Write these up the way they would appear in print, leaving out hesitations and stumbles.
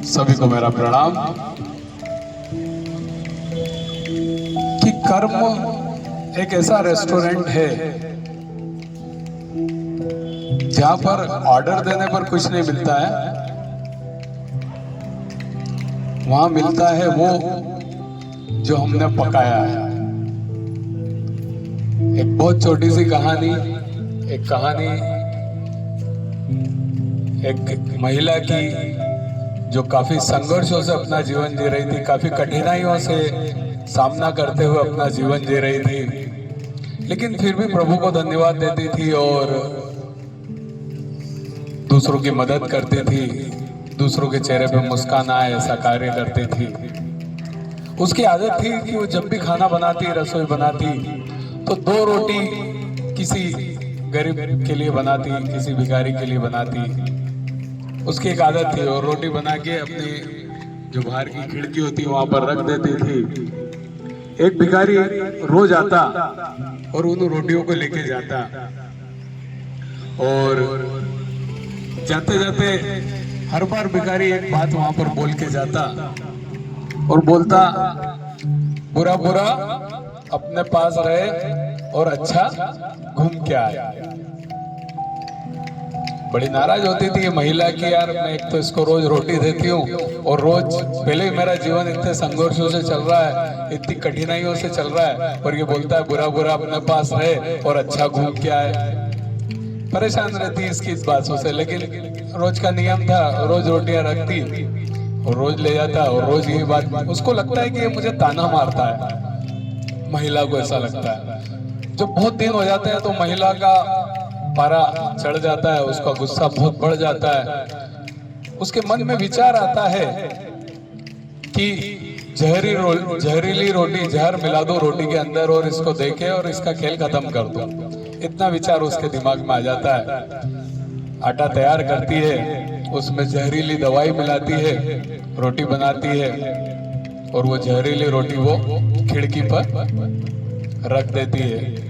सभी को मेरा प्रणाम। कि कर्म एक ऐसा रेस्टोरेंट है जहां पर ऑर्डर देने पर कुछ नहीं मिलता है, वहां मिलता है वो जो हमने पकाया है। एक बहुत छोटी सी कहानी, एक महिला की जो काफी संघर्षों से अपना जीवन जी रही थी, काफी कठिनाइयों से सामना करते हुए अपना जीवन जी रही थी, लेकिन फिर भी प्रभु को धन्यवाद देती थी और दूसरों की मदद करती थी, दूसरों के चेहरे पे मुस्कान आए ऐसा कार्य करती थी। उसकी आदत थी कि वो जब भी खाना बनाती, रसोई बनाती, तो 2 रोटी किसी गरीब के लिए बनाती, किसी भिखारी के लिए बनाती। उसकी एक आदत थी और रोटी बना के अपनी जो बाहर की खिड़की होती वहां पर रख देती थी। एक भिखारी रोज आता और उन रोटियों को लेके जाता और जाते जाते हर बार भिखारी एक बात वहां पर बोल के जाता और बोलता, बुरा बुरा अपने पास रहे और अच्छा घूम के आए। बड़ी नाराज होती थी ये महिला की, यार मैं एक तो इसको रोज रोटी देती हूँ और रोज पहले ही मेरा जीवन इतने संघर्षों से चल रहा है, इतनी कठिनाइयों से चल रहा है, और ये बोलता है बुरा बुरा अपने पास रहे और अच्छा घूम के आए। परेशान रहती इसकी इस बातों से, लेकिन रोज का नियम था, रोज रोटियां रखती और रोज ले जाता और रोज यही बात। उसको लगता है कि ये मुझे ताना मारता है, महिला को ऐसा लगता है। जब बहुत दिन हो जाते हैं तो महिला का पारा चढ़ जाता है, उसका गुस्सा बहुत बढ़ जाता है। उसके मन में विचार आता है कि जहरीली रोटी, जहर मिला दो रोटी के अंदर और इसको देके और इसका खेल खत्म कर दो। इतना विचार उसके दिमाग में आ जाता है। आटा तैयार करती है, उसमें जहरीली दवाई मिलाती है, रोटी बनाती है और वो जहरीली रोटी वो खिड़की पर रख देती है।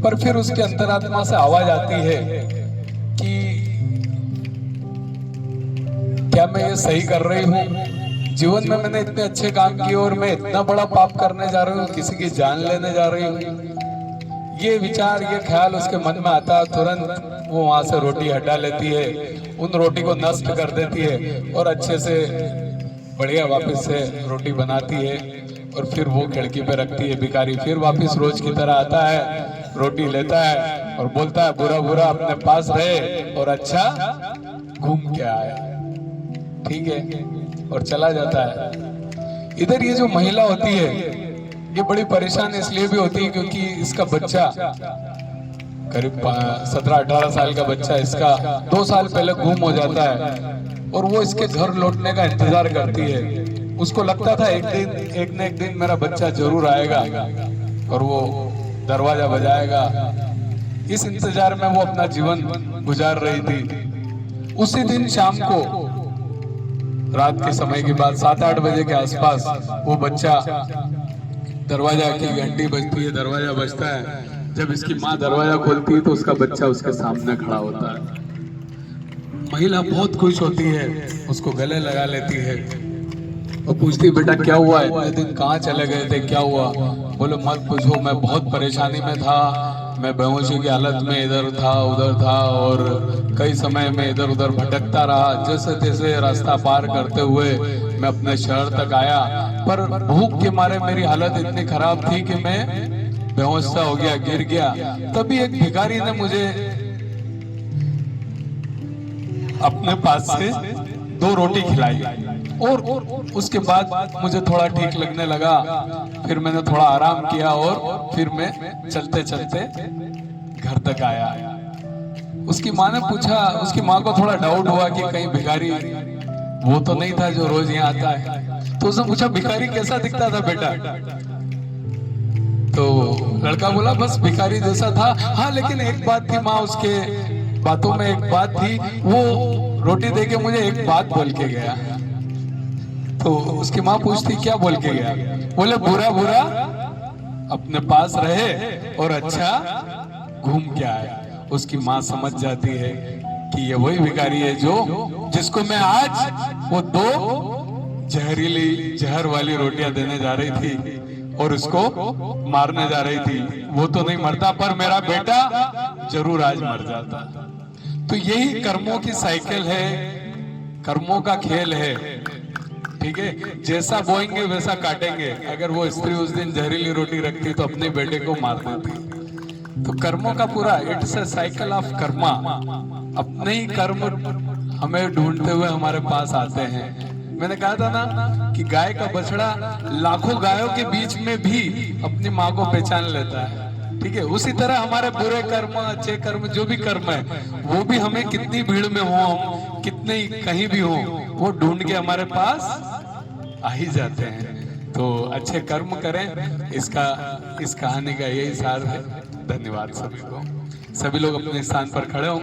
पर फिर उसके अंतरात्मा से आवाज आती है कि क्या मैं ये सही कर रही हूँ? जीवन में मैंने इतने अच्छे काम किए और मैं इतना बड़ा पाप करने जा रही हूँ, किसी की जान लेने जा रही हूँ। ये विचार, ये ख्याल उसके मन में आता है। तुरंत वो वहां से रोटी हटा लेती है, उन रोटी को नष्ट कर देती है और अच्छे से बढ़िया वापस से रोटी बनाती है और फिर वो खिड़की पे रखती है। भिखारी फिर वापस रोज की तरह आता है, रोटी लेता है और बोलता है बुरा बुरा अपने पास रहे और अच्छा घूम के आए। ठीक है, और चला जाता है। इधर ये जो महिला होती है ये बड़ी परेशान इसलिए भी होती है क्योंकि इसका बच्चा करीब 17-18 साल का बच्चा इसका 2 साल पहले गुम हो जाता है और वो इसके घर लौटने का इंतजार करती है। उसको लगता था एक न एक दिन मेरा बच्चा जरूर आएगा और वो दरवाजा बजाएगा। इस इंतजार में वो अपना जीवन गुजार रही थी। उसी दिन शाम को रात के समय के बाद 7-8 बजे के आसपास वो बच्चा, दरवाजा की घंटी बजती है, दरवाजा बजता है। जब इसकी माँ दरवाजा खोलती है तो उसका बच्चा उसके सामने खड़ा होता है। महिला बहुत खुश होती है, उसको गले लगा लेती है और पूछती, बेटा क्या हुआ, इतने दिन कहाँ चले गए थे, क्या हुआ? बोले मत पूछो, मैं बहुत परेशानी में था, मैं बेहोशी की हालत में इधर था उधर था और कई समय में इधर उधर भटकता रहा। जैसे तैसे रास्ता पार करते हुए मैं अपने शहर तक आया, पर भूख के मारे मेरी हालत इतनी खराब थी कि मैं बेहोश सा हो गया, गिर गया। तभी एक भिखारी ने मुझे अपने पास से 2 रोटी खिलाई और उसके बाद मुझे थोड़ा ठीक लगने लगा। फिर मैंने थोड़ा आराम किया और फिर मैं चलते चलते घर तक आया। उसकी माँ ने पूछा, उसकी माँ को थोड़ा डाउट हुआ कि कहीं भिखारी वो तो नहीं था जो रोज यहाँ आता है। तो उसने पूछा, भिखारी कैसा दिखता था बेटा? तो लड़का बोला, बस भिखारी जैसा था। हाँ, लेकिन एक बात थी माँ, उसके बातों में एक बात थी, वो रोटी देके मुझे एक बात बोल के गया। तो उसकी माँ पूछती, क्या बोल के गया? बोले बुरा बुरा अपने पास रहे और अच्छा घूम के आए। उसकी माँ समझ जाती है कि ये वही भिखारी है जो जिसको मैं आज वो 2 जहरीली जहर वाली रोटियां देने जा रही थी और उसको मारने जा रही थी। वो तो नहीं मरता, पर मेरा बेटा जरूर आज मर जाता। तो यही कर्मों की साइकिल है, कर्मों का खेल है। ठीक है, जैसा बोएंगे वैसा काटेंगे। अगर वो स्त्री उस दिन जहरीली रोटी रखती तो अपने बेटे को मार देती। तो कर्मों का पूरा it's a cycle of Karma. अपने ही कर्म हमें ढूंढते हुए हमारे पास आते हैं। मैंने कहा था ना कि गाय का बछड़ा लाखों गायों के बीच में भी अपनी माँ को पहचान लेता है। ठीक है, उसी तरह हमारे बुरे कर्म, अच्छे कर्म, जो भी कर्म है, वो भी हमें कितनी भीड़ में हो, हम कितने कहीं भी हो, वो ढूंढ के हमारे पास आ ही जाते हैं। तो अच्छे कर्म करें, इस कहानी का यही सार है। धन्यवाद सभी को। सभी लोग अपने स्थान पर खड़े हों।